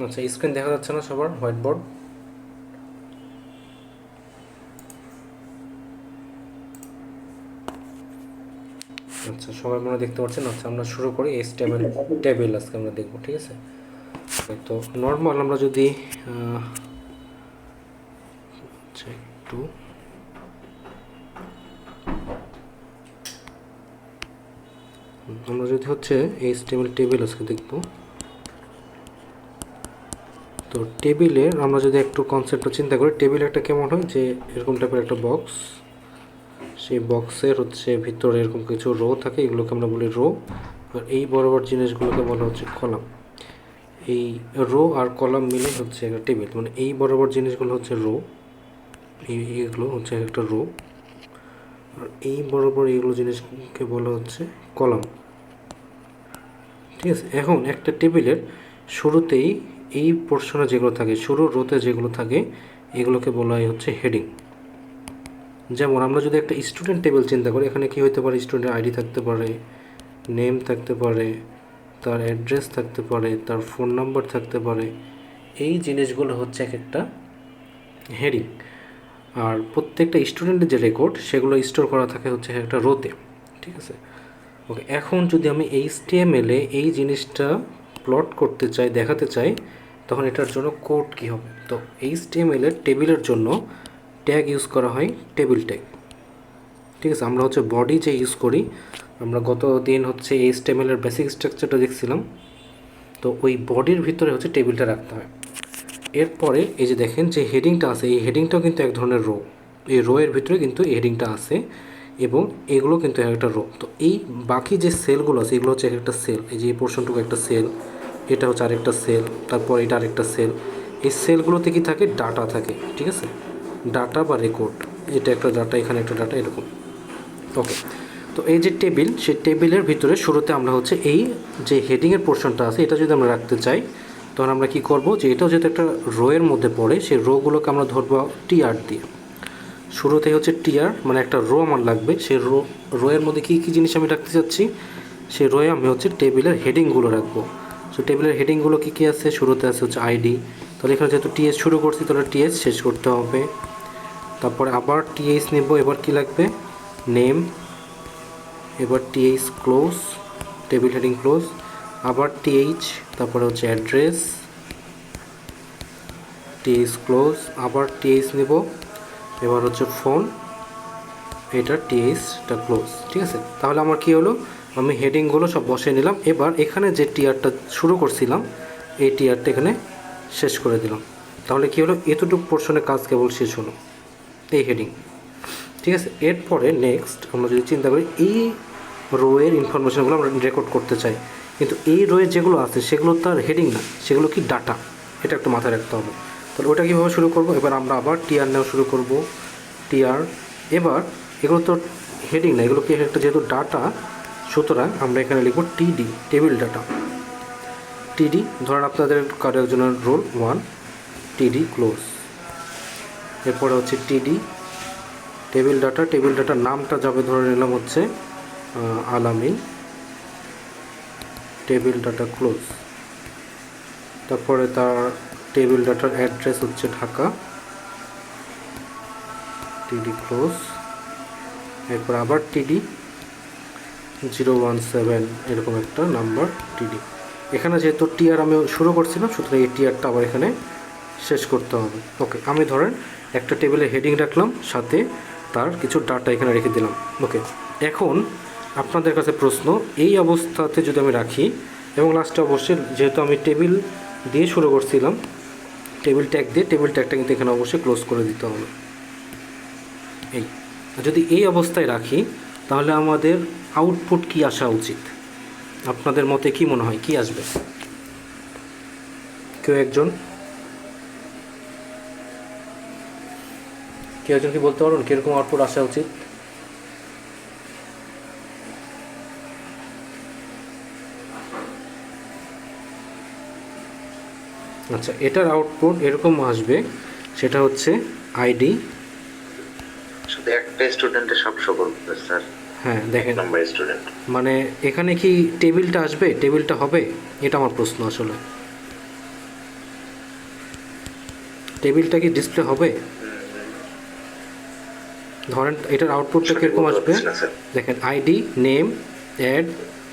আচ্ছা, স্ক্রিন দেখা যাচ্ছে না সবার? White board. আচ্ছা, সবাই মনে দেখতে পাচ্ছেন। আচ্ছা, আমরা শুরু করি। HTML টেবিল আজকে আমরা দেখব, ঠিক আছে? তো নর্মাল আমরা যদি আচ্ছা একটু আমরা যদি হচ্ছে HTML টেবিল আজকে দেখব। তো টেবিলের আমরা যদি একটু কনসেপ্টটা চিন্তা করি, টেবিল একটা কেমন হয়, যে এরকম টাইপের একটা বক্স, সেই বক্সের হচ্ছে ভিতরে এরকম কিছু রো থাকে, এগুলোকে আমরা বলি রো। আর এই বরাবর জিনিসগুলোকে বলা হচ্ছে কলাম। এই রো আর কলাম মিলে হচ্ছে একটা টেবিল, মানে এই বরাবর জিনিসগুলো হচ্ছে রো, এইগুলো হচ্ছে একটা রো, আর এই বরাবর এইগুলো জিনিসকে বলা হচ্ছে কলাম, ঠিক আছে? এখন একটা টেবিলের শুরুতেই এই পোর্শনে যেগুলো থাকে, শুরুর রোতে যেগুলো থাকে, এগুলোকে বলা হয় হচ্ছে হেডিং। যেমন আমরা যদি একটা স্টুডেন্ট টেবিল চিন্তা করি, এখানে কি হতে পারে? স্টুডেন্টের আইডি থাকতে পারে, নেম থাকতে পারে, তার অ্যাড্রেস থাকতে পারে, তার ফোন নাম্বার থাকতে পারে। এই জিনিসগুলো হচ্ছে এক একটা হেডিং। আর প্রত্যেকটা স্টুডেন্টের যে রেকর্ড, সেগুলো স্টোর করা থাকে হচ্ছে একটা রোতে, ঠিক আছে? ওকে, এখন যদি আমি HTML-এ এই জিনিসটা প্লট করতে চাই, দেখাতে চাই, তখন এটার জন্য কোড কী হবে? তো HTML-এর টেবিলের জন্য ট্যাগ ইউজ করা হয়, টেবিল ট্যাগ, ঠিক আছে? আমরা হচ্ছে বডি যে ইউজ করি, আমরা গত দিন হচ্ছে HTML-এর বেসিক স্ট্রাকচারটা দেখছিলাম। তো ওই বডির ভিতরে হচ্ছে টেবিলটা রাখতে হয়। এরপরে এই যে দেখেন যে হেডিংটা আছে, এই হেডিংটাও কিন্তু এক ধরনের রো। এই রো এর ভিতরে কিন্তু এই হেডিংটা আছে, এবং এগুলো কিন্তু একটা রো। তো এই বাকি যে সেলগুলো আছে, এগুলো হচ্ছে একটা সেল। এই যে এই পোর্শনটুকু একটা সেল, এটা হচ্ছে আরেকটা সেল, তারপর এটা আরেকটা সেল। এই সেলগুলোতে কি থাকে? ডাটা থাকে, ঠিক আছে? ডাটা বা রেকর্ড, এটা একটা ডাটা, এখানে একটা ডাটা, এরকম। ওকে, তো এই যে টেবিল, সেই টেবিলের ভিতরে শুরুতে আমরা হচ্ছে এই যে হেডিংয়ের পোর্শনটা আছে, এটা যদি আমরা রাখতে চাই, তখন আমরা কি করব? যে এটাও যেহেতু একটা রোয়ের মধ্যে পড়ে, সেই রোগুলোকে আমরা ধরবো টিআর দিয়ে। শুরুতেই হচ্ছে টিআর, মানে একটা রো আমার লাগবে। সেই রোয়ের মধ্যে কী কী জিনিস আমি রাখতে চাচ্ছি, সেই রোয়ে আমি হচ্ছে টেবিলের হেডিংগুলো রাখবো। সো টেবিলের হেডিংগুলো কী কী আছে? শুরুতে আছে হচ্ছে আইডি, তাহলে এখানে যেহেতু টিএস শুরু করছি, তাহলে টিএস শেষ করতে হবে। তারপরে আবার টিএস নেব, এবার কি লাগবে? নেম, এবার TH close, table heading close, আবার টিএইচ, তারপরে হচ্ছে অ্যাড্রেস, টিএইচ ক্লোজ, আবার টিএইচ নেব, এবার হচ্ছে ফোন, এটা টিএইচটা ক্লোজ, ঠিক আছে? তাহলে আমার কি হলো? আমি হেডিংগুলো সব বসিয়ে নিলাম। এবার এখানে যে টিআরটা শুরু করছিলাম, এই টিআরটা এখানে শেষ করে দিলাম। তাহলে কি হলো? এতটুকু পোর্শনের কাজ কেবল শেষ হলো, এই হেডিং, ঠিক আছে? এরপরে নেক্সট আমরা যদি চিন্তা করি, এই রোয়ের ইনফরমেশনগুলো আমরা রেকর্ড করতে চাই, কিন্তু এই রোয়ে যেগুলো আছে সেগুলো তার হেডিং না, সেগুলো কি ডাটা, এটা একটু মাথায় রাখতে হবে। তাহলে ওটা কীভাবে শুরু করব? এবার আমরা আবার টিআর নেওয়া শুরু করব, টিআর। এবার এগুলো তো হেডিং না, এগুলো কি একটা যেহেতু ডাটা, সুতরাং আমরা এখানে লিখব টিডি, টেবিল ডাটা। টিডি ধরেন আপনাদের কারো একজনের রোল 1, টিডি ক্লোজ। এরপরে হচ্ছে টিডি টেবিল ডাটা, টেবিল ডাটার নামটা যাবে ধরে নিলাম হচ্ছে আলামিন, টেবিল ডাটা ক্লোজ। তারপরে তার টেবিল ডাটার অ্যাড্রেস হচ্ছে ঢাকা, টিডি ক্লোজ। এরপর আবার টিডি 017 এরকম একটা নাম্বার, টিডি। এখানে যেহেতু টিআর আমি শুরু করছিলাম, সুতরাং এই টিআরটা আবার এখানে শেষ করতে হবে। ওকে, আমি ধরেন একটা টেবিলে হেডিং রাখলাম, সাথে তার কিছু ডাটা এখানে রেখে দিলাম। ওকে, এখন আপনাদের কাছে প্রশ্ন, এই অবস্থাতে যদি আমি রাখি, এবং লাস্টে অবশ্যই যেহেতু আমি টেবিল দিয়ে শুরু করছিলাম, টেবিল ট্যাগ দিয়ে, টেবিল ট্যাগটা কিন্তু এখানে অবশ্যই ক্লোজ করে দিতে হবে। এই যদি এই অবস্থায় রাখি, তাহলে আমাদের আউটপুট কি আসা উচিত? আপনাদের মতে কি মনে হয়, কি আসবে? কেউ একজন কি বলতে পারুন, কীরকম আউটপুট আসা উচিত? আচ্ছা, এটার আউটপুট এরকম আসবে, সেটা হচ্ছে আইডি, শুধু একটা স্টুডেন্টের সব শো করবে স্যার। হ্যাঁ দেখেন, নাম্বার স্টুডেন্ট, মানে এখানে কি টেবিলটা আসবে, টেবিলটা হবে? এটা আমার প্রশ্ন আসলে। টেবিলটা কি ডিসপ্লে হবে? ধরেন এটার আউটপুটটা কীরকম আসবে দেখেন, ID, name,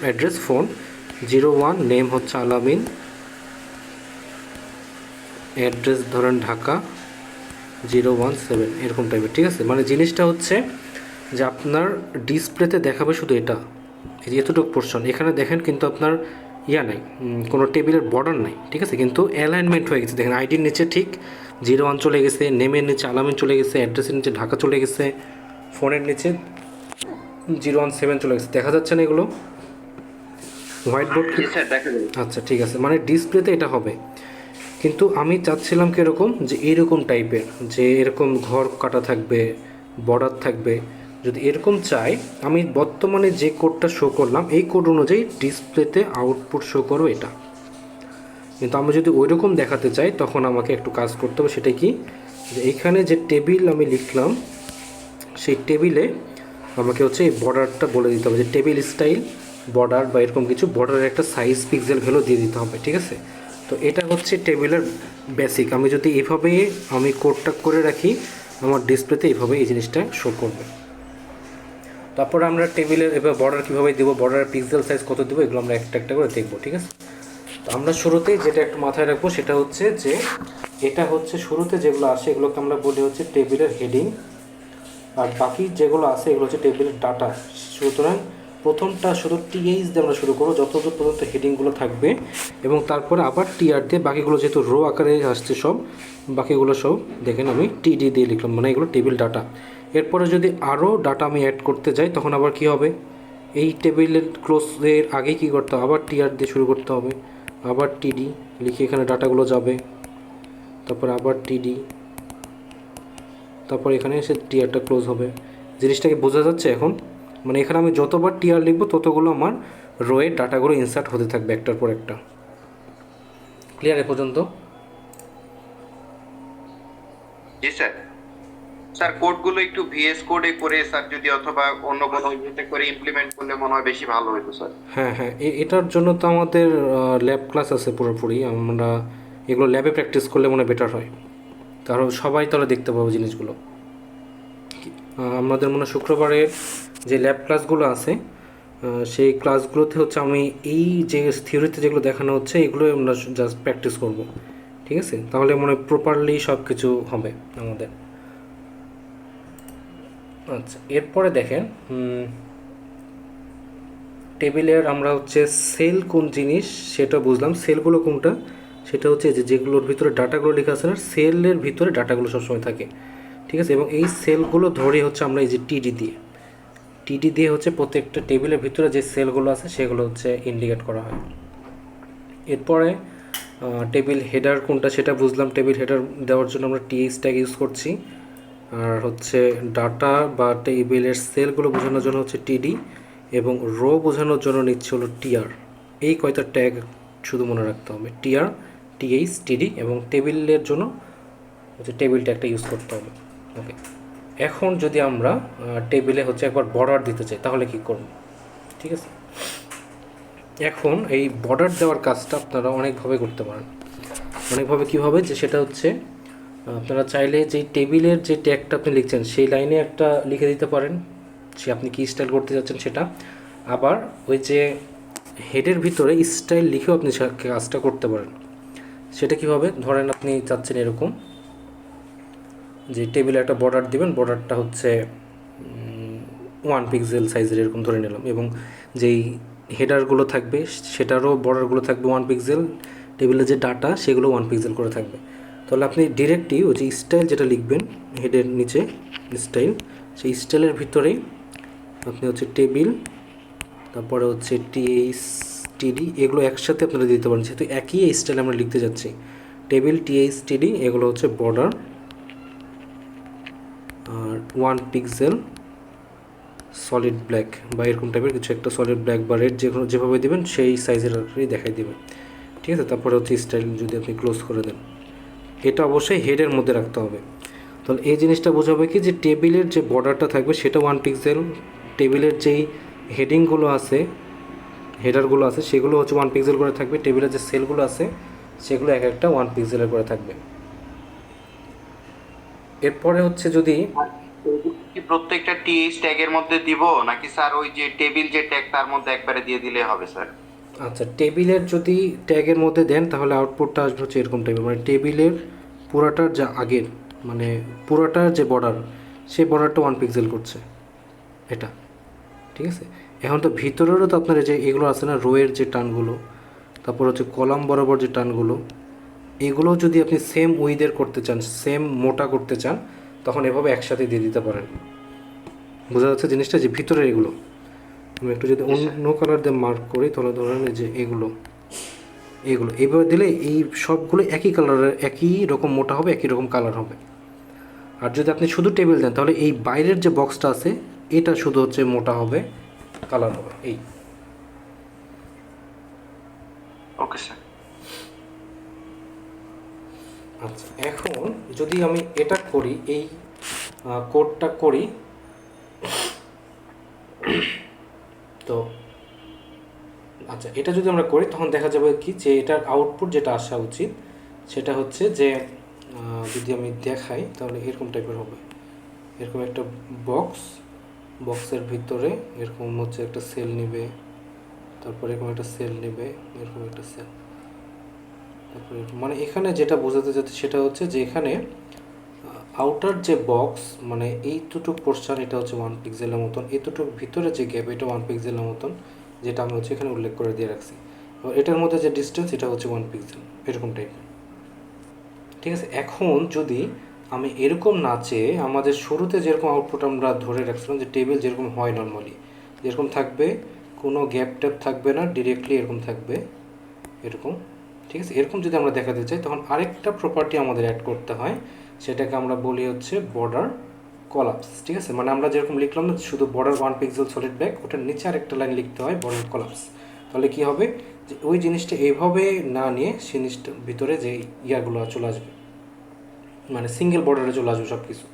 address, phone, 01 name হচ্ছে আলামিন, অ্যাড্রেস ধরেন ঢাকা 017 এরকম টাইপের। ঠিক আছে, মানে জিনিসটা হচ্ছে যে আপনার ডিসপ্লেতে দেখাবে শুধু এটা, এই যে এতটুকু পোর্শন এখানে দেখেন, কিন্তু আপনার নাই, কোনো টেবিলের বর্ডার নাই। ঠিক আছে, কিন্তু অ্যালাইনমেন্ট হয়ে গেছে। দেখেন আইডির নিচে ঠিক 01 চলে গেছে, নেমের নিচে আলামিন চলে গেছে, অ্যাড্রেসের নিচে ঢাকা চলে গেছে, ফোনের নিচে 017 চলে গেছে। দেখা যাচ্ছে না এগুলো হোয়াইট বোর্ড? আচ্ছা ঠিক আছে, মানে ডিসপ্লেতে এটা হবে। কিন্তু আমি চাচ্ছিলাম কীরকম, যে এইরকম টাইপের, যে এরকম ঘর কাটা থাকবে, বর্ডার থাকবে। যদি এরকম চাই, আমি বর্তমানে যে কোডটা শো করলাম এই কোড অনুযায়ী ডিসপ্লেতে আউটপুট শো করো এটা। কিন্তু আমি যদি ওই রকম দেখাতে চাই তখন আমাকে একটু কাজ করতে হবে। সেটা কি, যে এইখানে যে টেবিল আমি লিখলাম সেই টেবিলে আমাকে হচ্ছে এই বর্ডারটা বলে দিতে হবে, যে টেবিল স্টাইল বর্ডার বা এরকম কিছু বর্ডারের একটা সাইজ পিক্সেল ভ্যালু দিয়ে দিতে হবে। ঠিক আছে, তো এটা হচ্ছে টেবিলের বেসিক। আমি যদি এইভাবে আমি কোডটা করে রাখি, আমার ডিসপ্লেতে এইভাবে এই জিনিসটা শো করবে। তারপর আমরা টেবিলের এবার বর্ডার কীভাবে দেবো, বর্ডারের পিক্সেল সাইজ কত দেবো, এগুলো আমরা একটা একটা করে দেখবো। ঠিক আছে, তো আমরা শুরুতেই যেটা একটু মাথায় রাখবো সেটা হচ্ছে যে এটা হচ্ছে শুরুতে যেগুলো আসে এগুলোকে আমরা বলি হচ্ছে টেবিলের হেডিং, আর বাকি যেগুলো আছে এগুলো হচ্ছে টেবিলের ডাটা। সুতরাং প্রথমটা শুধু টিএইচ দিয়ে আমরা শুরু করবো, যতদূর পর্যন্ত হেডিংগুলো থাকবে, এবং তারপরে আবার টিআর দিয়ে বাকিগুলো, যেহেতু রো আকারে আসছে সব, বাকিগুলো সব দেখেন আমি টিডি দিয়ে লিখলাম, মানে এগুলো টেবিল ডাটা। এরপরে যদি আরও ডাটা আমি অ্যাড করতে যাই তখন আবার কি হবে, এই টেবিলের ক্লোজের আগে কি করতে হবে, আবার টিআর দিয়ে শুরু করতে হবে, আবার টিডি লিখে এখানে ডাটাগুলো যাবে, তারপর আবার টিডি, তারপর এখানে এসে টিআরটা ক্লোজ হবে। জিনিসটাকে বোঝা যাচ্ছে এখন? মানে এখানে আমি যতবার টিআর লিখবো ততগুলো আমার রোয়ে ডাটাগুলো ইনসার্ট হতে থাকবে একটার পর একটা। ক্লিয়ার এ পর্যন্ত? জি স্যার। স্যার কোডগুলো একটু ভিএস কোডে করে স্যার যদি, অথবা অন্য কোনো ইয়েতে করে ইমপ্লিমেন্ট করলে মনে হয় বেশি ভালো হতো স্যার। হ্যাঁ হ্যাঁ, এটার জন্য তো আমাদের ল্যাব ক্লাস আছে পুরোপুরি। আমরা এগুলো ল্যাবে প্র্যাকটিস করলে মনে বেটার হয়, কারণ সবাই তাহলে দেখতে পাবো জিনিসগুলো। আমাদের মনে শুক্রবারের যে ল্যাব ক্লাসগুলো আছে সেই ক্লাসগুলোতে হচ্ছে আমি এই যে থিওরিতে যেগুলো দেখানো হচ্ছে এগুলো আমরা জাস্ট প্র্যাকটিস করব। ঠিক আছে, তাহলে মনে প্রপারলি সব কিছু হবে আমাদের। আচ্ছা, এরপরে দেখেন টেবিলের আমরা হচ্ছে সেল কোন জিনিস সেটা বুঝলাম। সেলগুলো কোনটা, সেটা হচ্ছে যে যেগুলোর ভিতরে ডাটাগুলো লেখা আছে না, সেলের ভিতরে ডাটাগুলো সবসময় থাকে। ঠিক আছে, এবং এই সেলগুলো ধরে হচ্ছে আমরা এই যে টিডি দিয়ে হচ্ছে প্রত্যেকটা টেবিলের ভিতরে যে সেলগুলো আছে সেগুলো হচ্ছে ইন্ডিকেট করা হয়। এরপরে টেবিল হেডার কোনটা সেটা বুঝলাম। টেবিল হেডার দেওয়ার জন্য আমরা টিএইচ ট্যাগ ইউজ করছি। আর হচ্ছে ডাটা বা টেবিলের সেলগুলো বোঝানোর জন্য হচ্ছে টিডি, এবং রো বোঝানোর জন্য নিচ্ছে হলো টিআর। এই কয়টা ট্যাগ শুধু মনে রাখতে হবে, টিআর, টিএইচ, টিডি, এবং টেবিলের জন্য হচ্ছে টেবিল ট্যাগটা ইউজ করতে হবে। ওকে, এখন যদি আমরা টেবিলে হচ্ছে একবার বর্ডার দিতে চাই তাহলে কি করব? ঠিক আছে, এখন এই বর্ডার দেওয়ার কাজটা আপনারা অনেকভাবে করতে পারেন। অনেকভাবে কীভাবে, যে সেটা হচ্ছে আপনারা চাইলে যে টেবিলের যে ট্যাগটা আপনি লিখছেন সেই লাইনে একটা লিখে দিতে পারেন, সে আপনি কী স্টাইল করতে যাচ্ছেন সেটা। আবার ওই যে হেডের ভিতরে স্টাইল লিখেও আপনি কাজটা করতে পারেন। সেটা কীভাবে, ধরেন আপনি চাচ্ছেন এরকম যে টেবিলে একটা বর্ডার দিবেন, বর্ডারটা হচ্ছে 1 পিক্সেল সাইজের এরকম ধরে নিলাম, এবং যেই হেডারগুলো থাকবে সেটারও বর্ডারগুলো থাকবে 1 পিক্সেল, টেবিলে যে ডাটা সেগুলো 1 পিক্সেল করে থাকবে। তাহলে আপনি ডিরেক্টলি ওই যে স্টাইল যেটা লিখবেন হেডের নিচে স্টাইল, সেই স্টাইলের ভিতরেই আপনি হচ্ছে টেবিল, তারপরে হচ্ছে টিএইচ, টিডি, এগুলো একসাথে আপনারা দিতে পারেন, যেহেতু একই স্টাইল আমরা লিখতে যাচ্ছি। টেবিল, টিএইচ, টিডি এগুলো হচ্ছে বর্ডার, আর 1 পিক্সেল সলিড ব্ল্যাক বা এরকম টাইপের কিছু একটা, সলিড ব্ল্যাক বা রেড যেভাবে দেবেন সেই সাইজের দেখাই দেবে। ঠিক আছে, তারপরে হচ্ছে স্টাইল যদি আপনি ক্লোজ করে দেন, এটা অবশ্যই হেডের মধ্যে রাখতে হবে। তাহলে এই জিনিসটা বোঝাবে কি, যে টেবিলের যে বর্ডারটা থাকবে সেটা 1 পিক্সেল, টেবিলের যেই হেডিংগুলো আছে, হেডারগুলো আছে সেগুলো হচ্ছে 1 পিক্সেল করে থাকবে, টেবিলের যে সেলগুলো আছে সেগুলো এক একটা 1 পিক্সেলের করে থাকবে। এরপরে হচ্ছে যদি কি প্রত্যেকটা টিএইচ ট্যাগের মধ্যে দিব নাকি স্যার ওই যে টেবিল যে ট্যাগ তার মধ্যে একবারে দিয়ে দিলে হবে স্যার? আচ্ছা, টেবিলের যদি ট্যাগের মধ্যে দেন তাহলে আউটপুটটা আসবে হচ্ছে এরকম টাইপের, মানে টেবিলের পুরাটার যা আগের, মানে পুরাটার যে বর্ডার, সেই বর্ডারটা 1 পিক্সেল করছে এটা, ঠিক আছে। এখন তো ভিতরেরও তো আপনার এই যে এগুলো আছে না, রোয়ের যে টানগুলো, তারপর হচ্ছে কলাম বরাবর যে টানগুলো, এগুলো যদি আপনি সেম উইথের করতে চান, সেম মোটা করতে চান, তখন এভাবে একসাথে দিয়ে দিতে পারেন। বোঝা যাচ্ছে জিনিসটা, যে ভিতরের এগুলো আমি একটু যদি অন্য কালার দিয়ে মার্ক করি, তাহলে ধরেন এই যে এগুলো এগুলো এইভাবে দিলে এই সবগুলো একই কালারের, একই রকম মোটা হবে, একই রকম কালার হবে। আর যদি আপনি শুধু টেবিল দেন তাহলে এই বাইরের যে বক্সটা আছে এটা শুধু হচ্ছে মোটা হবে, কালার হবে এই। Okay sir. আচ্ছা, এখন যদি আমি এটা করি, এই কোডটা করি, তো আচ্ছা এটা যদি আমরা করি তখন দেখা যাবে কি, যে এটার আউটপুট যেটা আসা উচিত সেটা হচ্ছে যে যদি আমি দেখাই তাহলে এরকম টাইপের হবে। এরকম একটা বক্স, বক্সের ভিতরে এরকম হচ্ছে একটা সেল নেবে, তারপরে এরকম একটা সেল নেবে, এরকম একটা সেল, তারপরে মানে এখানে যেটা বোঝাতে যাচ্ছে সেটা হচ্ছে যে এখানে আউটার যে বক্স, মানে এইটুকু পোর্শন এটা হচ্ছে 1 পিক্সেলের মতন, এতটুকু ভিতরে যে গ্যাপ এটা 1 পিক্সেলের মতন, যেটা আমি হচ্ছে এখানে উল্লেখ করে দিয়ে রাখছি। আর এটার মধ্যে যে ডিস্টেন্স এটা হচ্ছে 1 পিক্সেল, এরকম টাইপের, ঠিক আছে। এখন যদি আমি এরকম না চেয়ে আমাদের শুরুতে যেরকম আউটপুট আমরা ধরে রাখছিলাম, যে টেবিল যেরকম হয় নর্মালি, যেরকম থাকবে, কোনো গ্যাপ ট্যাপ থাকবে না, ডিরেক্টলি এরকম থাকবে, এরকম, ঠিক আছে। এরকম যদি আমরা দেখাতে চাই তখন আরেকটা প্রপার্টি আমাদের অ্যাড করতে হয়, সেটাকে আমরা বলি হচ্ছে বর্ডার কলাপস, ঠিক আছে। মানে আমরা যেরকম লিখলাম না শুধু বর্ডার 1 পিক্সেল সলিড ব্যাক, ওটার নিচে আরেকটা লাইন লিখতে হয় বর্ডার কলাপস। তাহলে কি হবে, যে ওই জিনিসটা এইভাবে না নিয়ে জিনিসটার ভিতরে যে ইয়াগুলো চলে আসবে, মানে সিঙ্গেল বর্ডারে চলে আসবে সব কিছু,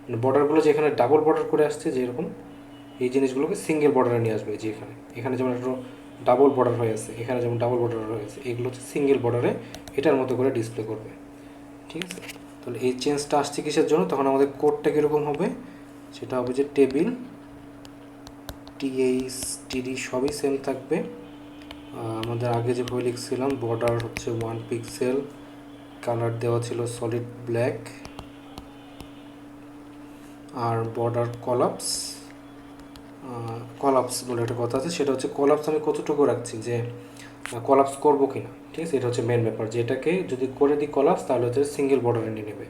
মানে বর্ডারগুলো যেখানে ডাবল বর্ডার করে আসছে যেরকম, এই জিনিসগুলোকে সিঙ্গেল বর্ডারে নিয়ে আসবে। যে এখানে এখানে যেমন একটা ডাবল বর্ডার হয়ে আছে, এখানে যেমন ডাবল বর্ডার হয়ে আছে, এগুলো হচ্ছে সিঙ্গেল বর্ডারে এটার মতো করে ডিসপ্লে করবে, ঠিক আছে। তাহলে এই চেঞ্জটা আসছে কিসের জন্য, তখন আমাদের কোডটা কীরকম হবে, সেটা হবে যে টেবিল টিএইচ টিডি সবই সেম থাকবে। আমাদের আগে যেভাবে লিখছিলাম, বর্ডার হচ্ছে 1 পিক্সেল, কালার দেওয়া ছিল সলিড ব্ল্যাক, আর বর্ডার কলাপস, কলাপস বলে একটা কথা আছে, সেটা হচ্ছে কলাপস আমি কতটুকু রাখছি, যে কলাপস করবো কিনা, ঠিক আছে। এটা হচ্ছে মেন ব্যাপার, যে এটাকে যদি করে দিই কলাপস তাহলে হচ্ছে সিঙ্গেল বর্ডারে নিয়ে নেবে,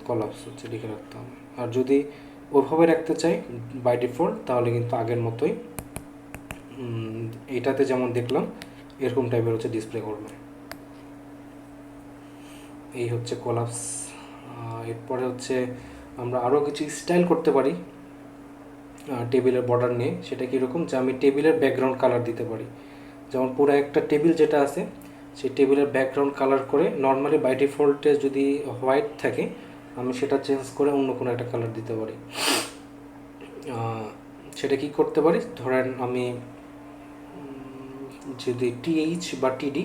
কলাপস হচ্ছে লিখে রাখতে হবে। আর যদি ওইভাবে রাখতে চাই বাই ডিফল্ট, তাহলে কিন্তু আগের মতোই এটাতে যেমন দেখলাম এরকম টাইপের হচ্ছে ডিসপ্লে করবে। এই হচ্ছে কলাপস। এরপরে হচ্ছে আমরা আরও কিছু স্টাইল করতে পারি টেবিলের বর্ডার নিয়ে। সেটা কীরকম, যে আমি টেবিলের ব্যাকগ্রাউন্ড কালার দিতে পারি, যেমন পুরো একটা টেবিল যেটা আছে সেই টেবিলের ব্যাকগ্রাউন্ড কালার করে, নর্মালি বাই ডিফল্টে যদি হোয়াইট থাকে আমি সেটা চেঞ্জ করে অন্য কোনো একটা কালার দিতে পারি। সেটা কি করতে পারি, ধরেন আমি যদি টিএইচ বা টিডি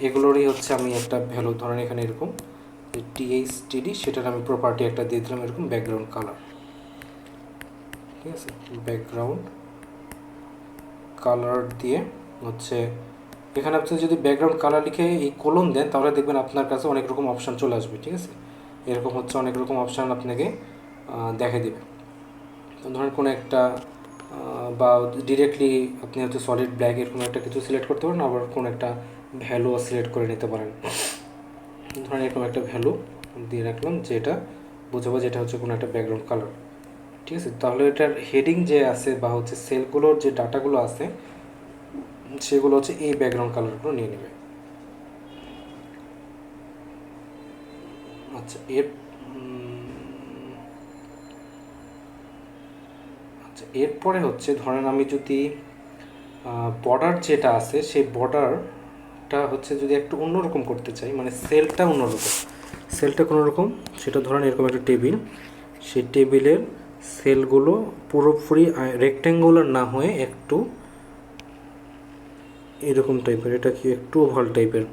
এগুলোরই হচ্ছে আমি একটা ভ্যালু, ধরেন এখানে এরকম টিএইচ টিডি, সেটার আমি প্রপার্টি একটা দিয়ে দিলাম এরকম ব্যাকগ্রাউন্ড কালার, ঠিক আছে। ব্যাকগ্রাউন্ড কালার দিয়ে হচ্ছে এখানে আপনি যদি ব্যাকগ্রাউন্ড কালার লিখে এই কোলন দেন তাহলে দেখবেন আপনার কাছে অনেক রকম অপশান চলে আসবে, ঠিক আছে। এরকম হচ্ছে অনেক রকম অপশান আপনাকে দেখে দেবে। ধরেন কোনো একটা বা ডিরেক্টলি আপনি হচ্ছে সলিড ব্ল্যাক এরকম একটা কিছু সিলেক্ট করতে পারেন, আবার কোনো একটা ভ্যালু সিলেক্ট করে নিতে পারেন। ধরেন এরকম একটা ভ্যালু দিয়ে রাখলাম, যে এটা বোঝাবো যে এটা হচ্ছে কোনো একটা ব্যাকগ্রাউন্ড কালার, ঠিক আছে। তাহলে এটার হেডিং যে আছে বা হচ্ছে সেলগুলোর যে ডাটাগুলো আছে সেগুলো হচ্ছে এই ব্যাকগ্রাউন্ড কালারগুলো নিয়ে নেবে। আচ্ছা এরপরে হচ্ছে ধরেন আমি যদি বর্ডার যেটা আছে সেই বর্ডারটা হচ্ছে যদি একটু অন্যরকম করতে চাই, মানে সেলটা অন্যরকম, সেলটা কোনো রকম, সেটা ধরেন এরকম একটা টেবিল, সেই টেবিলের সেলগুলো পুরোপুরি রেক্ট্যাঙ্গুলার না হয়ে একটু এরকম টাইপের, এটা কি একটু ওভাল টাইপের,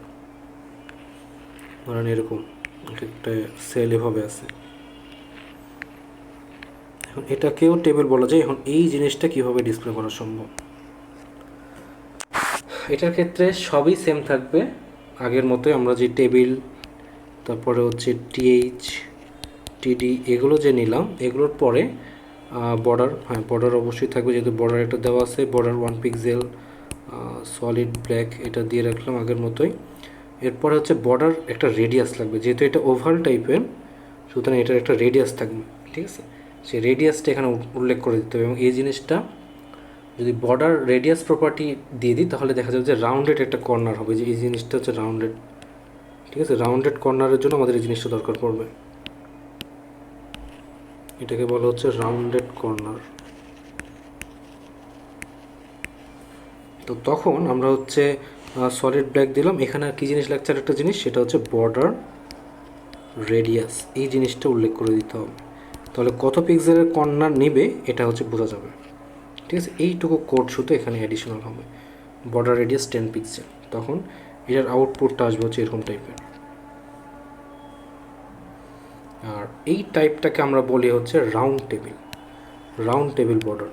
ধরেন এরকম একটা সেল এভাবে আছে। এখন এটাকেও টেবিল বলা যায়। এখন এই জিনিসটা কীভাবে ডিসপ্লে করা সম্ভব? এটার ক্ষেত্রে সবই সেম থাকবে আগের মতোই। আমরা যে টেবিল, তারপরে হচ্ছে টিএইচ, টিডি এগুলো যে নিলাম, এগুলোর পরে বর্ডার, হ্যাঁ বর্ডার অবশ্যই থাকবে, যেহেতু বর্ডার একটা দেওয়া আছে। বর্ডার 1 পিক্সেল, সলিড ব্ল্যাক, এটা দিয়ে রাখলাম আগের মতোই। এরপরে হচ্ছে বর্ডার একটা রেডিয়াস লাগবে, যেহেতু এটা ওভাল টাইপের, সুতরাং এটার একটা রেডিয়াস থাকবে, ঠিক আছে। সেই রেডিয়াসটা এখানে উল্লেখ করে দিতে হবে। এবং এই জিনিসটা যদি বর্ডার রেডিয়াস প্রপার্টি দিয়ে দিই, তাহলে দেখা যাবে যে রাউন্ডেড একটা কর্নার হবে, যে এই জিনিসটা হচ্ছে রাউন্ডেড, ঠিক আছে। রাউন্ডেড কর্নারের জন্য আমাদের এই জিনিসটা দরকার পড়বে। এটাকে বলা হচ্ছে রাউন্ডেড কর্নার। তো তখন আমরা হচ্ছে সলিড ব্ল্যাক দিলাম। এখানে আর কী জিনিস লাগছে, আর একটা জিনিস, সেটা হচ্ছে বর্ডার রেডিয়াস, এই জিনিসটা উল্লেখ করে দিতে হবে। তাহলে কত পিক্সেলের কর্নার নেবে এটা হচ্ছে বোঝা যাবে, ঠিক আছে। এইটুকু কোড শুধু এখানে অ্যাডিশনাল হবে, বর্ডার রেডিয়াস 10 পিক্সেল। তখন এটার আউটপুটটা আসবে হচ্ছে এরকম টাইপের। আর এই টাইপটাকে আমরা বলি হচ্ছে round table, round table border.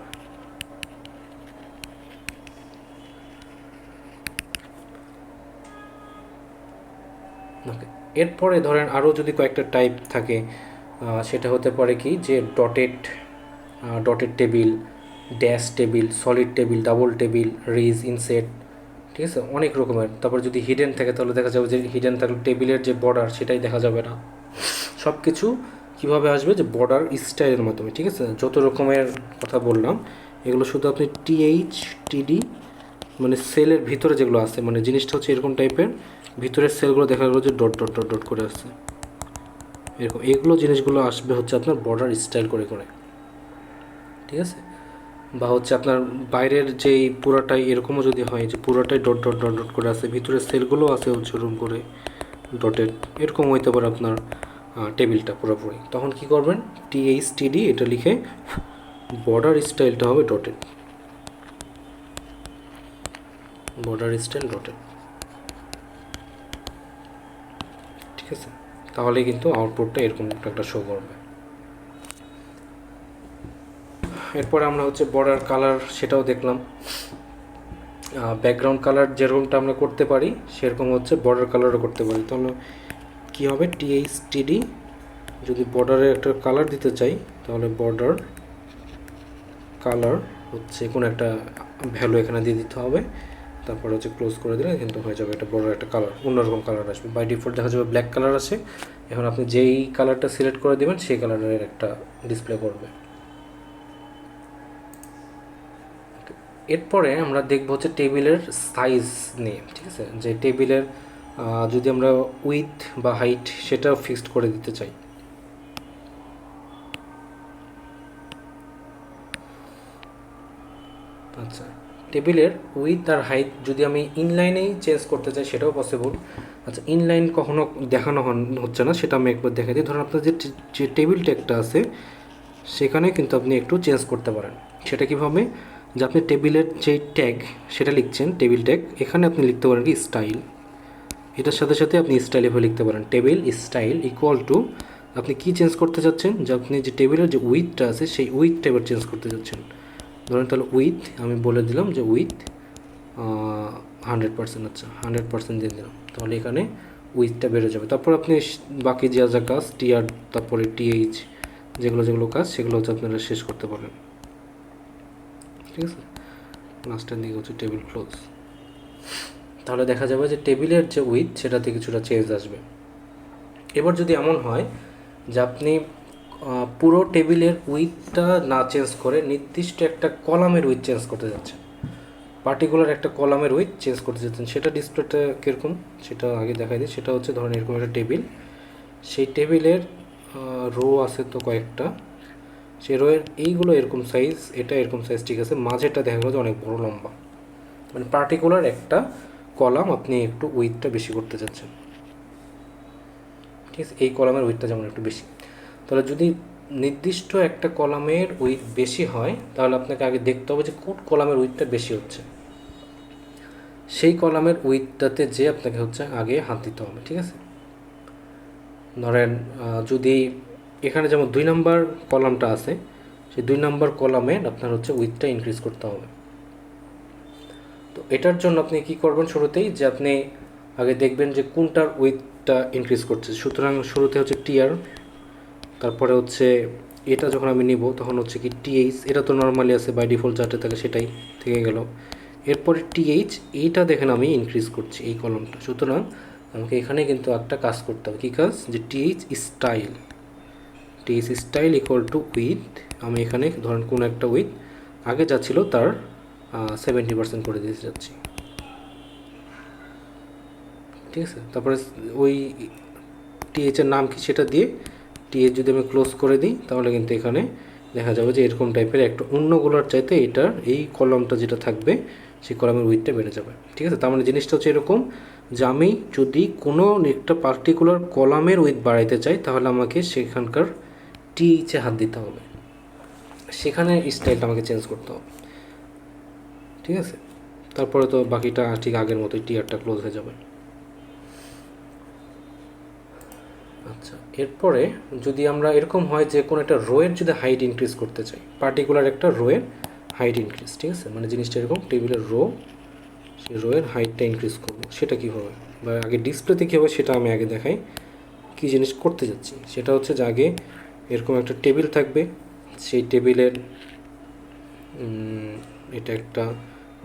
Okay, এরপরে ধরেন আরও যদি কয়েকটা টাইপ থাকে, সেটা হতে পারে কি, যে dotted table, dash table, solid table, double table, ridge, inset, ঠিক আছে, অনেক রকমের। তারপর যদি হিডেন থাকে, তাহলে দেখা যাবে যে হিডেন থাকলে টেবিলের যে বর্ডার সেটাই দেখা যাবে না। সব কিছু কীভাবে আসবে, যে বর্ডার স্টাইলের মাধ্যমে, ঠিক আছে। যত রকমের কথা বললাম এগুলো শুধু আপনি টিএইচ, টিডি, মানে সেলের ভিতরে যেগুলো আছে, মানে জিনিসটা হচ্ছে এরকম টাইপের, ভিতরের সেলগুলো দেখা গেলো যে ডট ডট ডট ডট করে আসছে এরকম। এগুলো জিনিসগুলো আসবে হচ্ছে আপনার বর্ডার স্টাইল করে করে, ঠিক আছে। বা হচ্ছে আপনার বাইরের যেই পুরাটাই এরকমও যদি হয়, যে পুরাটাই ডট ডট ডট ডট করে আছে, ভিতরের সেলগুলো আছে হচ্ছে ওরকম করে ডটেড, এরকম হইতে পারে আপনার টেবিলটা পুরোপুরি। তখন কি করবেন, টিএইচ, টিডি এটা লিখে বর্ডার স্টাইলটা হবে ডটেড, বর্ডার স্টাইল ডটেড, ঠিক আছে। তাহলে কিন্তু আউটপুটটা এরকম একটা শো করবে। এরপরে আমরা হচ্ছে বর্ডার কালার সেটাও দেখলাম। ব্যাকগ্রাউন্ড কালার যেরকমটা আমরা করতে পারি, সেরকম হচ্ছে বর্ডার কালারও করতে পারি। তাহলে কী হবে, টিএইচ, টিডি, যদি বর্ডারে একটা কালার দিতে চাই, তাহলে বর্ডার কালার হচ্ছে কোনো একটা ভ্যালু এখানে দিয়ে দিতে হবে। তারপর হচ্ছে ক্লোজ করে দিলে কিন্তু হয়ে যাবে, এটা বড় একটা কালার, অন্যরকম কালার আসবে। বাই ডিফল্ট দেখা যাবে ব্ল্যাক কালার আছে। এখন আপনি যেই কালারটা সিলেক্ট করে দেবেন সেই কালারের একটা ডিসপ্লে করবে। এরপরে আমরা দেখব হচ্ছে টেবিলের সাইজ নিয়ে, ঠিক আছে। যে টেবিলের যদি আমরা উইথ বা হাইট সেটাও ফিক্সড করে দিতে চাই। আচ্ছা, টেবিলের উইথ আর হাইট যদি আমি ইনলাইনেই চেঞ্জ করতে চাই সেটাও পসিবল। আচ্ছা, ইনলাইন কখনো দেখানো হচ্ছে না, সেটা আমি একবার দেখে দিই। ধরুন আপনার যে টেবিল ট্যাগটা আছে সেখানে কিন্তু আপনি একটু চেঞ্জ করতে পারেন। সেটা কীভাবে, যে আপনি টেবিলের যেই ট্যাগ সেটা লিখছেন, টেবিল ট্যাগ, এখানে আপনি লিখতে পারেন কি স্টাইল। এটার সাথে সাথে আপনি স্টাইল এভাবে লিখতে পারেন, টেবিল স্টাইল ইকুয়াল টু আপনি কি চেঞ্জ করতে চাচ্ছেন, যে আপনি যে টেবিলের যে উইথটা আছে সেই উইথটা এবার চেঞ্জ করতে চাচ্ছেন। ধরেন তাহলে উইথ আমি বলে দিলাম যে উইথ 100%, আচ্ছা 100% দিয়ে দিলাম, তাহলে এখানে উইথটা বেড়ে যাবে। তারপর আপনি বাকি যা যা কাজ, টিআর, তারপরে টিএইচ, যেগুলো কাজ সেগুলো হচ্ছে আপনারা শেষ করতে পারেন, ঠিক আছে। লাস্টের দিকে হচ্ছে টেবিল ক্লোজ। তাহলে দেখা যাবে যে টেবিলের যে উইথ সেটাতে কিছুটা চেঞ্জ আসবে। এবার যদি এমন হয় যে আপনি পুরো টেবিলের উইথটা না চেঞ্জ করে নির্দিষ্ট একটা কলামের উইথ চেঞ্জ করতে যাচ্ছেন, পার্টিকুলার একটা কলামের উইথ চেঞ্জ করতে যাচ্ছেন, সেটা ডিসপ্লেটা কীরকম সেটা আগে দেখাই দিই। সেটা হচ্ছে ধরুন এরকম একটা টেবিল, সেই টেবিলের রো আছে তো কয়েকটা, সেই রোয়ের এইগুলো এরকম সাইজ, এটা এরকম সাইজ, ঠিক আছে। মাঝেরটা দেখা গেল যে অনেক বড় লম্বা, মানে পার্টিকুলার একটা কলাম আপনি একটু উইথটা বেশি করতে চাচ্ছেন, ঠিক আছে। এই কলামের উইথটা যেমন একটু বেশি, তাহলে যদি নির্দিষ্ট একটা কলামের উইথ বেশি হয় তাহলে আপনাকে আগে দেখতে হবে যে কোন কলামের উইথটা বেশি হচ্ছে, সেই কলামের উইথটাতে যে আপনাকে হচ্ছে আগে হাত দিতে হবে, ঠিক আছে। ধরেন যদি এখানে যেমন 2 নাম্বার কলামটা আছে, সেই 2 নাম্বার কলামে আপনার হচ্ছে উইথটা ইনক্রিজ করতে হবে। তো এটার জন্য আপনি কি করবেন, শুরুতেই যে আপনি আগে দেখবেন যে কোনটার উইথটা ইনক্রিজ করছে। সুতরাং শুরুতে হচ্ছে টিআর, তারপরে হচ্ছে এটা যখন আমি নিব তখন হচ্ছে কি টিএইচ, এটা তো নর্মালি আছে বাই ডিফল্ট যাতে থাকে সেটাই থেকে গেল। এরপরে টিএইচ, এইটা দেখেন আমি ইনক্রিজ করছি এই কলমটা। সুতরাং আমাকে এখানে কিন্তু একটা কাজ করতে হবে, কী কাজ, যে TH style equal to with, আমি এখানে ধরেন কোন একটা উইথ আগে যা ছিল তার 70% করে দিতে যাচ্ছি, ঠিক আছে। তারপরে ওই টিএইচের নাম কি সেটা দিয়ে টিএইচ যদি আমি ক্লোজ করে দিই তাহলে কিন্তু এখানে দেখা যাবে যে এরকম টাইপের একটা অন্যগুলোর চাইতে এটার এই কলমটা যেটা থাকবে সেই কলমের উইথটা বেড়ে যাবে, ঠিক আছে। তার মানে জিনিসটা হচ্ছে এরকম যে আমি যদি কোনো একটা পার্টিকুলার কলামের উইথ বাড়াইতে চাই তাহলে আমাকে সেখানকার টিএইচে হাত দিতে হবে, সেখানে স্টাইলটা আমাকে চেঞ্জ করতে হবে, ঠিক আছে। তারপরে তো বাকিটা ঠিক আগের মতোই টিআরটা ক্লোজ হয়ে যাবে। আচ্ছা, এরপরে যদি আমরা এরকম হয় যে কোনো একটা রোয়ের যদি হাইট ইনক্রিজ করতে চাই, পার্টিকুলার একটা রোয়ের হাইট ইনক্রিজ, ঠিক আছে, মানে জিনিসটা এরকম টেবিলের রো, সেই রোয়ের হাইটটা ইনক্রিজ করবো, সেটা কী হবে বা আগে ডিসপ্লেতে কী হবে সেটা আমি আগে দেখাই কী জিনিস করতে যাচ্ছি। সেটা হচ্ছে যে আগে এরকম একটা টেবিল থাকবে, সেই টেবিলের এটা একটা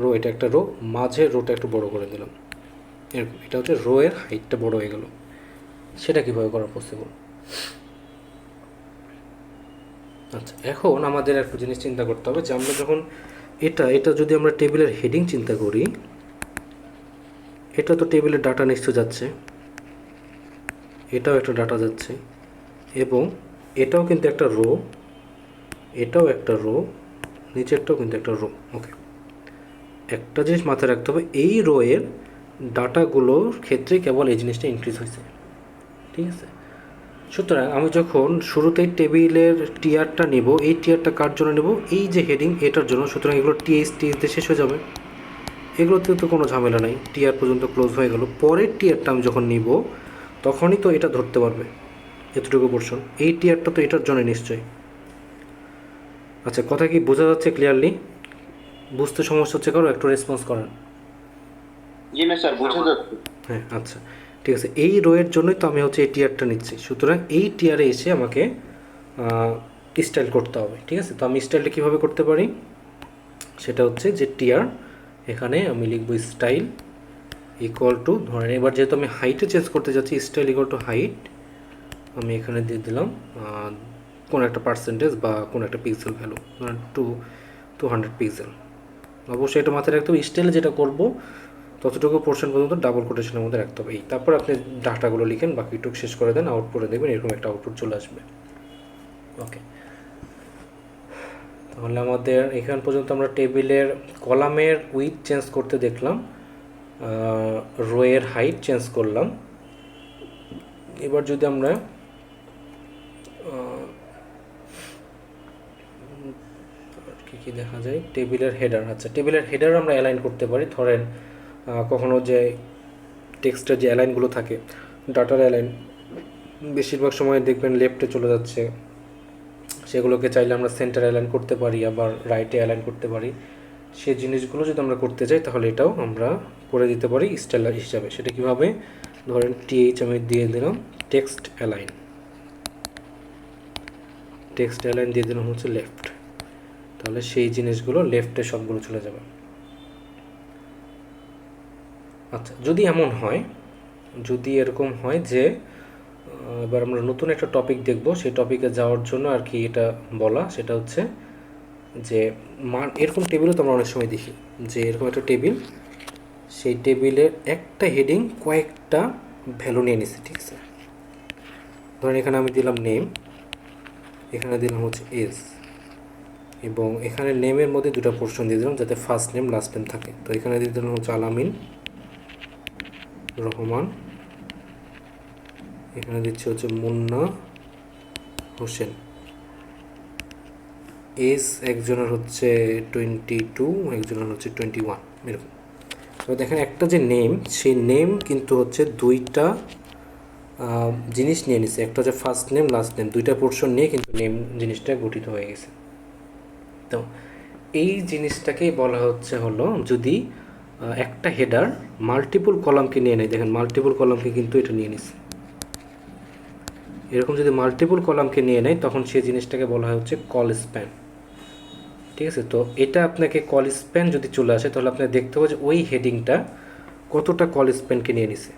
রো, এটা একটা রো, মাঝে রোটা একটু বড় করে দিলাম, এরকম, এটা হচ্ছে রোয়ের হাইটটা বড় হয়ে গেল। সেটা কীভাবে করা পসিবল? আচ্ছা, এখন আমাদের একটা জিনিস চিন্তা করতে হবে যে আমরা যখন এটা যদি আমরা টেবিলের হেডিং চিন্তা করি, এটা তো টেবিলের ডাটা নিশ্চয় যাচ্ছে, এটাও একটা ডাটা যাচ্ছে, এবং এটাও কিন্তু একটা রো, এটাও একটা রো, নিচেরটাও কিন্তু একটা রো। ওকে, একটা জিনিস মাথায় রাখতে হবে, এই রোয়ের ডাটাগুলোর ক্ষেত্রে কেবল এই জিনিসটা ইনক্রিজ হয়েছে, ঠিক আছে। সুতরাং আমি যখন শুরুতেই টেবিলের টিআরটা নেব, এই টিআরটা কার জন্য নেব, এই যে হেডিং এটার জন্য। সুতরাং এগুলো টিএইচ দিয়ে শেষ হয়ে যাবে, এগুলোতে তো কোনো ঝামেলা নাই, টিআর পর্যন্ত ক্লোজ হয়ে গেল। পরের টিআরটা আমি যখন নিব তখনই তো এটা ধরতে পারবে এতটুকু পোর্শন, এই টিআরটা তো এটার জন্য নিশ্চয়ই। আচ্ছা, কথা কি বোঝা যাচ্ছে ক্লিয়ারলি? বুঝতে সমস্যা হচ্ছে কারো, একটু রেসপন্স করেন। জি না স্যার, বুঝে যাচ্ছে। হ্যাঁ, আচ্ছা, ঠিক আছে। এই রোয়ের জন্যই তো আমি হচ্ছে এই টিআরটা নিচ্ছি। সুতরাং এই টিআরে এসে আমাকে স্টাইল করতে হবে, ঠিক আছে। তো আমি স্টাইলটা কীভাবে করতে পারি, সেটা হচ্ছে যে টিআর, এখানে আমি লিখব স্টাইল ইকুয়াল টু, ধরেন এবার যেহেতু আমি হাইটে চেঞ্জ করতে যাচ্ছি, স্টাইল ইকুয়াল টু হাইট, আমি এখানে দিয়ে দিলাম কোনো একটা পার্সেন্টেজ বা কোনো একটা পিক্সেল ভ্যালু, ধরেন 200 পিক্সেল। অবশ্যই এটা মাথায় রাখতে হবে, স্টাইলে যেটা করব ততটুকু পোর্শন পর্যন্ত ডাবল কোটেশনের মধ্যে রাখতে হবে। তারপর আপনি ডাটাগুলো লিখেন, বাকিটুকু শেষ করে দেন, আউটপুটে দেখবেন এরকম একটা আউটপুট চলে আসবে। ওকে, তাহলে আমাদের এখান পর্যন্ত আমরা টেবিলের কলামের উইথ চেঞ্জ করতে দেখলাম, রোয়ের হাইট চেঞ্জ করলাম। এবার যদি আমরা কি দেখা যায়, টেবিলের হেডার, আচ্ছা টেবিলের হেডার আমরা অ্যালাইন করতে পারি। ধরেন কখনো যে টেক্সটের যে অ্যালাইনগুলো থাকে, ডাটার অ্যালাইন বেশিরভাগ সময় দেখবেন লেফটে চলে যাচ্ছে, সেগুলোকে চাইলে আমরা সেন্টার অ্যালাইন করতে পারি, আবার রাইটে অ্যালাইন করতে পারি। সেই জিনিসগুলো যদি আমরা করতে চাই তাহলে এটাও আমরা করে দিতে পারি স্টাইল হিসাবে। সেটা কীভাবে, ধরেন টিএইচ আমি দিয়ে দিলাম টেক্সট অ্যালাইন দিয়ে দিলাম হচ্ছে লেফট, তাহলে সেই জিনিসগুলো লেফটে সবগুলো চলে যাবে। আচ্ছা, যদি এমন হয়, যদি এরকম হয় যে এবার আমরা নতুন একটা টপিক দেখব, সেই টপিকে যাওয়ার জন্য আর কি এটা বলা, সেটা হচ্ছে যে এরকম টেবিলও তো আমরা অনেক সময় দেখি যে এরকম একটা টেবিল, সেই টেবিলের একটা হেডিং কয়েকটা ভ্যালু নিয়ে নিচ্ছে, ঠিক আছে। ধরেন এখানে আমি দিলাম নেম, এখানে দিলাম হচ্ছে এজ, এবং এখানে নেমের মধ্যে দুটো পোর্শন দিয়ে দিলাম যাতে ফার্স্ট নেম লাস্ট নেম থাকে। তো এখানে দিয়ে দিলাম হচ্ছে আলামিন রহমান, এখানে দিচ্ছে হচ্ছে মুন্না হোসেন, এজ একজনের হচ্ছে 22, একজনের হচ্ছে 21, এরকম। তো দেখেন একটা যে নেম, সেই নেম কিন্তু হচ্ছে দুইটা জিনিস নিয়ে নিছে, একটা হচ্ছে ফার্স্ট নেম লাস্ট নেম, দুইটা পোর্শন নিয়ে কিন্তু নেম জিনিসটা গঠিত হয়ে গেছে। তো এই জিনিসটাকেই বলা হচ্ছে হলো যদি একটা হেডার মাল্টিপল কলামকে নিয়ে নেয়, দেখেন মাল্টিপল কলামকে কিন্তু এটা নিয়ে নিছে, এরকম যদি মাল্টিপল কলামকে নিয়ে নেয় তখন সেই জিনিসটাকে বলা হয় হচ্ছে কল স্প্যান। ঠিক আছে, তো এটা আপনাকে কল স্প্যান যদি চলে আসে তাহলে আপনাকে দেখতে হবে যে ওই হেডিংটা কতটা কল স্প্যানকে নিয়ে নিছে,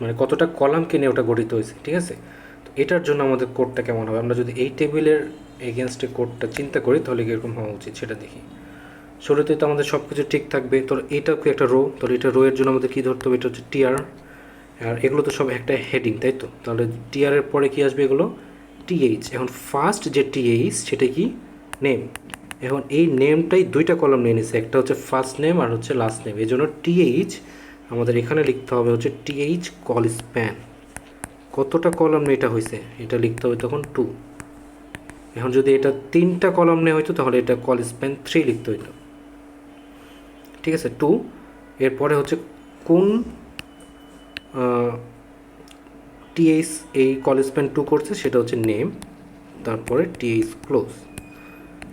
মানে কতটা কলামকে নিয়ে ওটা গঠিত হয়েছে। ঠিক আছে, তো এটার জন্য আমাদের কোডটা কেমন হবে, আমরা যদি এই টেবিলের এগেনস্টে কোডটা চিন্তা করি তাহলে কীরকম হওয়া উচিত সেটা দেখি। শুরুতে তো আমাদের সব কিছু ঠিক থাকবে, তো এটাও কি একটা রো, তাহলে এটা রো এর জন্য আমাদের কী ধরতে হবে, এটা হচ্ছে টিআর, আর এগুলো তো সব একটা হেডিং, তাই তো, তাহলে টিআরের পরে কী আসবে, এগুলো টিএইচ। এখন ফার্স্ট যে টিএইচ সেটা কি নেম, এখন এই নেমটাই দুইটা কলাম নিয়ে নিছে, একটা হচ্ছে ফার্স্ট নেম আর হচ্ছে লাস্ট নেম, এই জন্য টিএইচ আমাদের এখানে লিখতে হবে হচ্ছে টিএইচ কল স্প্যান। কতটা কলাম নিয়ে এটা হয়েছে এটা লিখতে হবে তখন 2। এখন যদি এটা 3টা কলাম নিয়ে হইতো তাহলে এটা কল স্প্যান 3 লিখতে হইতো। ঠিক আছে, 2 এরপরে হচ্ছে কোন টিএইচ এই কল স্প্যান 2 করছে সেটা হচ্ছে নেম, তারপরে টিএইচ ক্লোজ,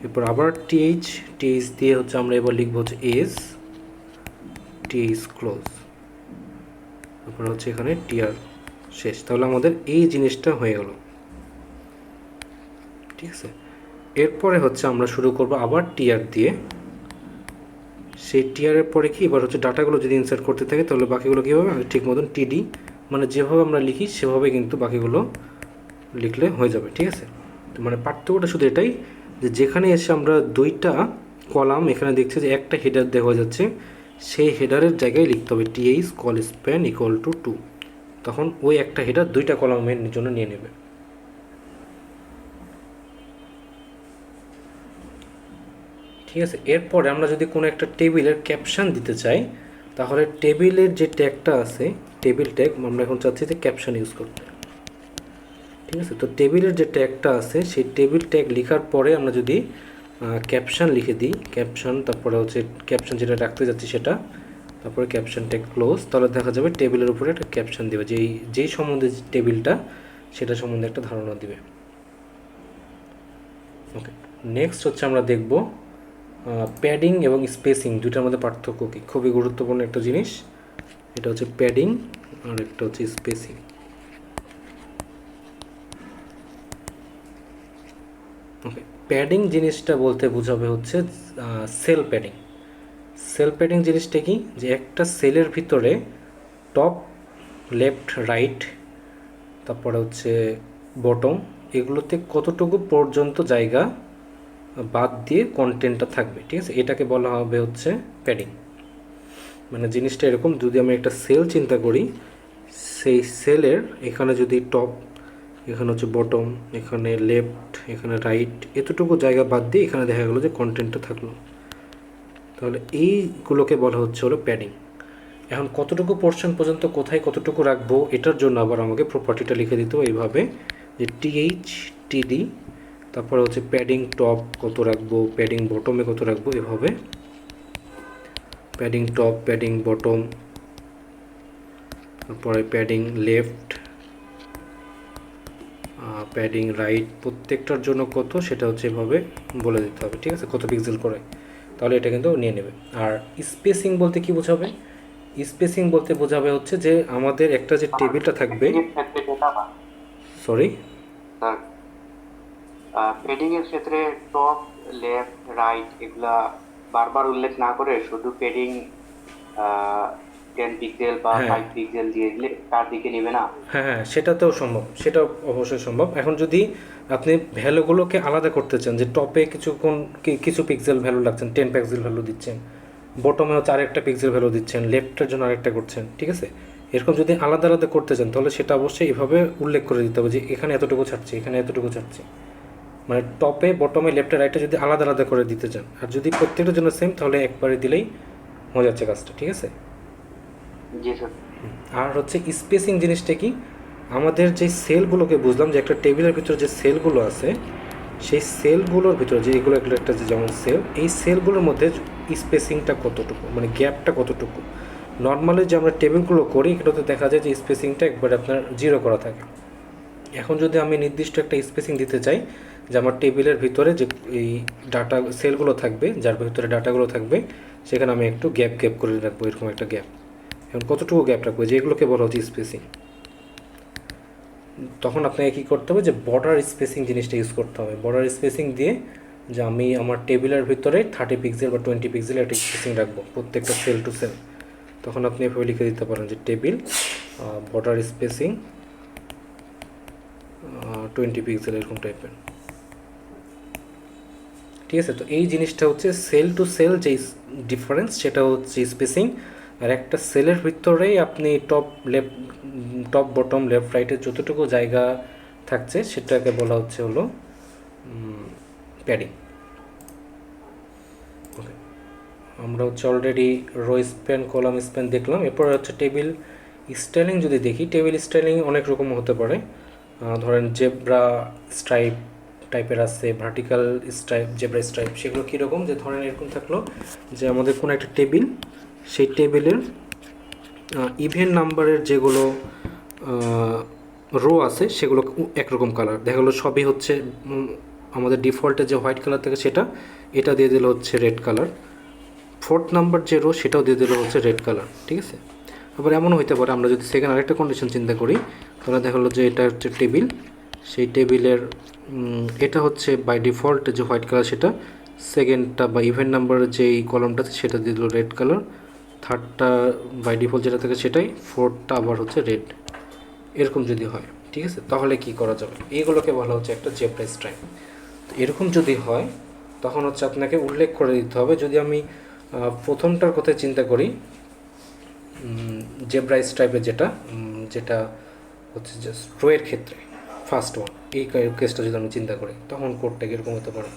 এরপর আবার টিএইচ দিয়ে হচ্ছে আমরা এবার লিখবো হচ্ছে এস টিএইচ ক্লোজ, তারপর হচ্ছে এখানে টিআর শেষ। তাহলে আমাদের এই জিনিসটা হয়ে গেল। ঠিক আছে, এরপরে হচ্ছে আমরা শুরু করব আবার টিআর দিয়ে, সেই টিআরের পরে কি এবার হচ্ছে ডাটাগুলো যদি ইনসার্ট করতে থাকে তাহলে বাকিগুলো কী হবে, ঠিক মতন টিডি, মানে যেভাবে আমরা লিখি সেভাবে কিন্তু বাকিগুলো লিখলে হয়ে যাবে। ঠিক আছে, তো মানে পার্থক্যটা শুধু এটাই যে যেখানে এসে আমরা দুইটা কলাম এখানে দেখছি যে একটা হেডার দেওয়া যাচ্ছে, সেই হেডারের জায়গায় লিখতে হবে TH colspan equal to 2, তখন ওই একটা হেডার দুইটা কলামের জন্য নিয়ে নেবে। ঠিক আছে, এরপরে আমরা যদি কোনো একটা টেবিলের ক্যাপশন দিতে চাই তাহলে টেবিলের যে ট্যাগটা আছে টেবিল ট্যাগ আমরা এখন চাচ্ছি যে ক্যাপশন ইউজ করতে। ঠিক আছে, তো টেবিলের যে ট্যাগটা আছে সেই টেবিল ট্যাগ লেখার পরে আমরা যদি ক্যাপশন লিখে দিই, ক্যাপশন তারপরে হচ্ছে ক্যাপশন যেটা রাখতে যাচ্ছি সেটা, তারপরে ক্যাপশন ট্যাগ ক্লোজ, তাহলে দেখা যাবে টেবিলের উপরে একটা ক্যাপশন দেবে যেই সম্বন্ধে টেবিলটা সেটা সম্বন্ধে একটা ধারণা দিবে। ওকে, নেক্সট হচ্ছে আমরা দেখব প্যাডিং এবং স্পেসিং দুইটার মধ্যে পার্থক্য কী, খুবই গুরুত্বপূর্ণ একটা জিনিস। এটা হচ্ছে প্যাডিং আর একটা হচ্ছে স্পেসিং। ওকে, প্যাডিং জিনিসটা বলতে বোঝাবে হচ্ছে সেল প্যাডিং। সেল প্যাডিং জিনিসটা কি, যে একটা সেলের ভিতরে টপ লেফট রাইট তারপরে হচ্ছে বটম এগুলোতে কতটুকু পর্যন্ত জায়গা বাদ দিয়ে কন্টেন্টটা থাকবে। ঠিক আছে, এটাকে বলা হবে হচ্ছে প্যাডিং। মানে জিনিসটা এরকম, যদি আমি একটা সেল চিন্তা করি, সেই সেলের এখানে যদি টপ, এখানে হচ্ছে বটম, এখানে লেফট, এখানে রাইট, এতটুকু জায়গা বাদ দিয়ে এখানে দেখা গেলো যে কন্টেন্টটা থাকলো, তাহলে এইগুলোকে বলা হচ্ছে হলো প্যাডিং। এখন কতটুকু পোর্শন পর্যন্ত কোথায় কতটুকু রাখবো এটার জন্য আবার আমাকে প্রপার্টিটা লিখে দিতে হবে এইভাবে যে টিএইচ টিডি, তারপরে হচ্ছে প্যাডিং টপ কত রাখবো, প্যাডিং বটমে কত রাখবো, এভাবে প্যাডিং টপ, প্যাডিং বটম, তারপরে প্যাডিং লেফট, প্যাডিং রাইট, প্রত্যেকটার জন্য কত সেটা হচ্ছে এভাবে বলে দিতে হবে। ঠিক আছে, কত পিক্সেল করে, তাহলে এটা কিন্তু নিয়ে নেবে। আর স্পেসিং বলতে কি বোঝাবে, স্পেসিং বলতে বোঝাবে হচ্ছে যে আমাদের একটা যে টেবিলটা থাকবে, সরি পেডিং এর ক্ষেত্রে টপ লেফট রাইট এগুলা বারবার উল্লেখ না করে শুধু পেডিং 10 পিক্সেল বা 5 পিক্সেল দিয়ে দিলে তার দিকে নেবে না। হ্যাঁ, সেটাতেও সম্ভব, সেটা অবশ্যই সম্ভব। এখন যদি আপনি ভ্যালুগুলোকে আলাদা করতে চান, যে টপে কিছু পিক্সেল ভ্যালু লাগছেন, 10 পিক্সেল ভ্যালু দিচ্ছেন, বটমে হচ্ছে আরেকটা পিক্সেল ভ্যালু দিচ্ছেন, লেফটের জন্য আরেকটা করছেন, ঠিক আছে, এরকম যদি আলাদা আলাদা করতে চান তাহলে সেটা অবশ্যই এভাবে উল্লেখ করে দিতে হবে যে এখানে এতটুকু ছাড়ছি, এখানে এতটুকু ছাড়ছি, মানে টপে বটমে লেফটে রাইটে যদি আলাদা আলাদা করে দিতে চান, আর যদি প্রত্যেকটার জন্য সেম তাহলে একবারে দিলেই হয়ে যাচ্ছে কাজটা। ঠিক আছে, জি স্যার। আর হচ্ছে স্পেসিং জিনিসটা কি, আমাদের যে সেলগুলোকে বুঝলাম যে একটা টেবিলের ভিতরে যে সেলগুলো আছে সেই সেলগুলোর ভিতরে যে এগুলো একটা যে যেমন সেল, এই সেলগুলোর মধ্যে স্পেসিংটা কতটুকু, মানে গ্যাপটা কতটুকু, নর্মালি যে আমরা টেবিলগুলো করি এগুলোতে দেখা যায় যে স্পেসিংটা একবারে আপনার 0 করা থাকে। এখন যদি আমি নির্দিষ্ট একটা স্পেসিং দিতে চাই যে আমার টেবিলের ভিতরে যে এই ডাটা সেলগুলো থাকবে, যার ভিতরে ডাটাগুলো থাকবে, সেখানে আমি একটু গ্যাপ গ্যাপ করে রাখবো, এরকম একটা গ্যাপ। এখন কতটুকু গ্যাপ রাখবো, যেগুলোকে বলা হচ্ছে স্পেসিং। তখন আপনাকে কী করতে হবে, যে বর্ডার স্পেসিং জিনিসটা ইউজ করতে হবে। বর্ডার স্পেসিং দিয়ে যে আমি আমার টেবিলের ভিতরে 30 পিক্সেল বা 20 পিক্সেলের একটা স্পেসিং রাখবো প্রত্যেকটা সেল টু সেল। তখন আপনি এভাবে লিখে দিতে পারেন যে টেবিল বর্ডার স্পেসিং 20 পিক্সেল, এরকম টাইপের। ঠিক আছে, তো এই জিনিসটা হচ্ছে সেল টু সেল যে ডিফারেন্স, সেটা হচ্ছে স্পেসিং। আর একটা সেলের ভিতরেই আপনি টপ বটম লেফট রাইটের যতটুকু জায়গা থাকছে সেটাকে বলা হচ্ছে হলো প্যাডিং। ওকে, আমরা হচ্ছে already rho span column span দেখলাম। এরপর হচ্ছে টেবিল স্টাইলিং। যদি দেখি টেবিল স্টাইলিং অনেক রকম হতে পারে। ধরেন জেব্রা স্ট্রাইপ টাইপের আছে, ভার্টিক্যাল স্ট্রাইপ, জেব্রা স্ট্রাইপ। সেগুলো কীরকম, যে ধরেন এরকম থাকলো যে আমাদের কোনো একটা টেবিল, সেই টেবিলের ইভেন নাম্বারের যেগুলো রো আছে সেগুলো একরকম কালার দেখা গেলো, সবই হচ্ছে আমাদের ডিফল্টে যে হোয়াইট কালার থাকে সেটা, এটা দিয়ে দিল হচ্ছে রেড কালার। 4th নাম্বার যে রো সেটাও দিয়ে দিল হচ্ছে রেড কালার। ঠিক আছে, আবার এমনও হতে পারে আমরা যদি সেকেন্ড আরেকটা কন্ডিশন চিন্তা করি, তাহলে দেখা গেলো যে এটা হচ্ছে টেবিল, সেই টেবিলের এটা হচ্ছে বাই ডিফল্ট যে হোয়াইট কালার, সেটা সেকেন্ডটা বা ইভেন নাম্বারের যেই কলমটা আছে সেটা দিয়ে দিল রেড কালার, থার্ডটা বাই ডিফল্ট যেটা থাকে সেটাই, 4টা আবার হচ্ছে রেড। এরকম যদি হয়, ঠিক আছে, তাহলে কি করা যাবে, এইগুলোকে বলা হচ্ছে একটা জেব্রা স্ট্রাইপ। তো এরকম যদি হয় তখন হচ্ছে আপনাকে উল্লেখ করে দিতে হবে। যদি আমি প্রথমটার কথা চিন্তা করি, জেব্রা স্ট্রাইপের যেটা হচ্ছে যে রোয়ের ক্ষেত্রে ফার্স্ট ওয়ান, এই কেসটা যদি আমি চিন্তা করি, তখন কোডটা কীরকম হতে পারে।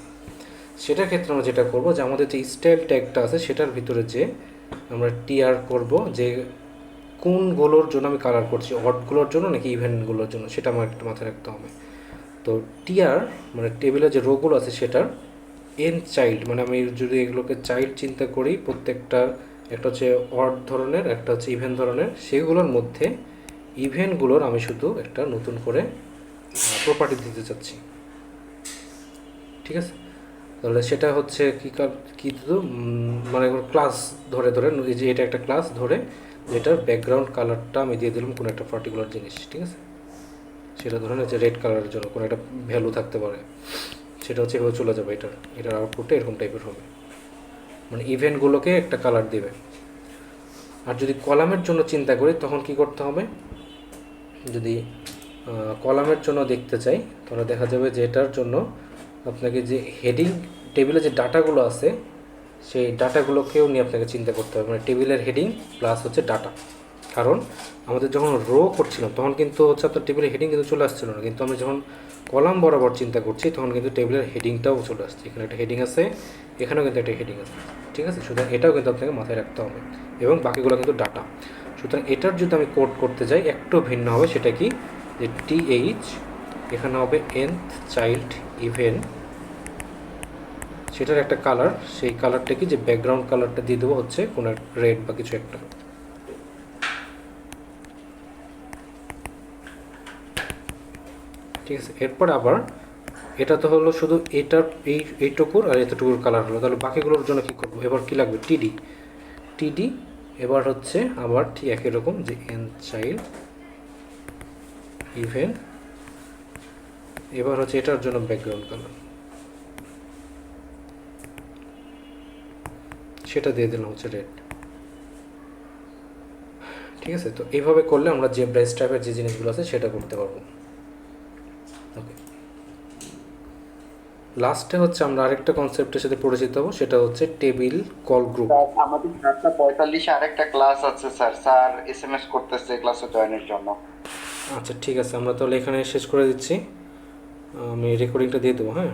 সেটার ক্ষেত্রে আমরা যেটা করবো, যে আমাদের যে স্টাইল ট্যাগটা আছে সেটার ভিতরে যে আমরা টিআর করব, যে কোনগুলোর জন্য আমি কালার করছি, অডগুলোর জন্য নাকি ইভেন্টগুলোর জন্য, সেটা আমার একটা মাথায় রাখতে হবে। তো টিআর মানে টেবিলের যে রোগুলো আছে সেটার এন চাইল্ড, মানে আমি যদি এগুলোকে চাইল্ড চিন্তা করি, প্রত্যেকটা একটা হচ্ছে অড ধরনের, একটা হচ্ছে ইভেন্ট ধরনের, সেগুলোর মধ্যে ইভেন্টগুলোর আমি শুধু একটা নতুন করে প্রপার্টি দিতে চাচ্ছি। ঠিক আছে, তাহলে সেটা হচ্ছে কী দিত, মানে ক্লাস ধরে এই যে এটা একটা ক্লাস ধরে, যেটার ব্যাকগ্রাউন্ড কালারটা আমি দিয়ে দিলাম কোনো একটা পার্টিকুলার জিনিস। ঠিক আছে, সেটা ধরেন হচ্ছে রেড কালারের জন্য কোনো একটা ভ্যালু থাকতে পারে, সেটা হচ্ছে এভাবে চলে যাবে, এটার আউটপুটে এরকম টাইপের হবে, মানে ইভেন্টগুলোকে একটা কালার দেবে। আর যদি কলামের জন্য চিন্তা করি তখন কি করতে হবে, যদি কলামের জন্য দেখতে চাই তাহলে দেখা যাবে যে এটার জন্য আপনাকে যে হেডিং টেবিলে যে ডাটাগুলো আছে সেই ডাটাগুলোকেও নিয়ে আপনাকে চিন্তা করতে হবে, মানে টেবিলের হেডিং প্লাস হচ্ছে ডাটা। কারণ আমাদের যখন রো করছিলাম তখন কিন্তু হচ্ছে আপনার টেবিলের হেডিং কিন্তু চলে আসছিল না, কিন্তু আমি যখন কলাম বরাবর চিন্তা করছি তখন কিন্তু টেবিলের হেডিংটাও চলে আসছে। এখানে একটা হেডিং আছে, এখানেও কিন্তু একটা হেডিং আছে। ঠিক আছে, সুতরাং এটাও কিন্তু আপনাকে মাথায় রাখতে হবে, এবং বাকিগুলো কিন্তু ডাটা। সুতরাং এটার যদি আমি কোড করতে যাই একটু ভিন্ন হবে, সেটা কি, যে টিএইচ, এখানে হবে nth চাইল্ড ইভেন্ট, সেটার একটা কালার, সেই কালারটা কি, যে ব্যাকগ্রাউন্ড কালারটা দিয়ে দেবো হচ্ছে কোনো রেড বা কিছু একটা। ঠিক আছে, এরপর আবার এটা তো হলো শুধু এটার এইটুকুর আর এতটুকুর কালার হলো, তাহলে বাকিগুলোর জন্য কী করবো, এবার কী লাগবে, টিডি। এবার হচ্ছে আবার ঠিক একই রকম, যে এন চাইল্ড ইভেন্ট, এবার হচ্ছে এটার জন্য ব্যাকগ্রাউন্ড কালার, সেটা দিয়ে দিলাম হচ্ছে রেড। ঠিক আছে, তো এইভাবে করলে আমরা জেব্রা স্ট্রাইপের যে জিনিসগুলো আছে সেটা করতে পারবো। ওকে, লাস্টে হচ্ছে আমরা আরেকটা কনসেপ্টের সাথে পরিচিত হবো, সেটা হচ্ছে টেবিল কল গ্রুপ। আমাদের 4:45 আরেকটা ক্লাস আছে স্যার, এসএমএস করতেছে ক্লাসে জয়েনের জন্য। আচ্ছা ঠিক আছে, আমরা তাহলে এখানে শেষ করে দিচ্ছি, আমি রেকর্ডিংটা দিয়ে দেবো। হ্যাঁ।